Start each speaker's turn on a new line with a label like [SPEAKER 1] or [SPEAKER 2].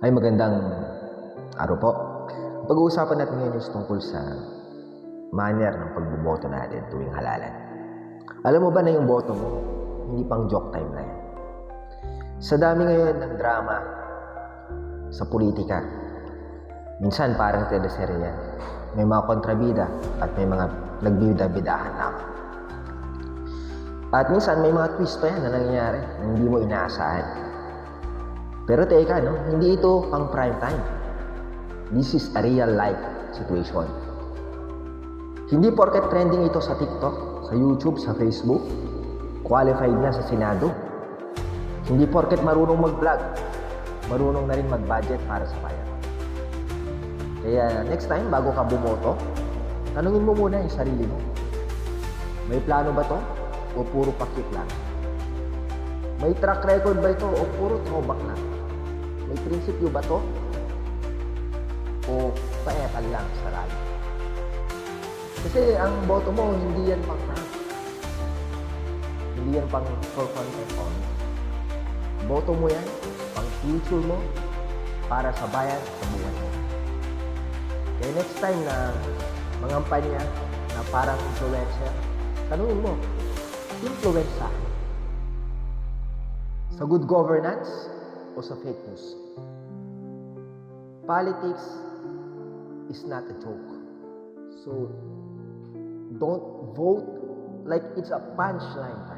[SPEAKER 1] Ay, magandang araw po. Pag-uusapan natin ngayon is tungkol sa manner ng pagboboto natin tuwing halalan. Alam mo ba na yung boto mo, hindi pang joke time na yan. Sa dami ngayon ng drama sa politika, minsan parang teleserye yan. May mga kontrabida at may mga nagbibida-bidahan lang. At minsan may mga twist pa yan na nangyayari na hindi mo inaasahan. Pero teka, no? Hindi ito pang prime time. This is a real life situation. Hindi porket trending ito sa TikTok, sa YouTube, sa Facebook, qualified na sa Senado. Hindi porket marunong mag-vlog, marunong na rin mag-budget para sa bayan. Kaya next time, bago ka bumoto, tanungin mo muna yung sarili mo. May plano ba to? O puro pakit lang? May track record ba ito? O puro throwback lang? May prinsipyo ba to? O paetal lang sa rally? Kasi ang boto mo, hindi yan pang prank. Hindi yan pang for content on. Boto mo yan, pang future mo, para sa bayan, sa buhay mo. Kaya next time na mangampanya na parang influencer, tanungin mo, influence sa akin? Sa good governance o sa fake news? Politics is not a joke. So, don't vote like it's a punchline.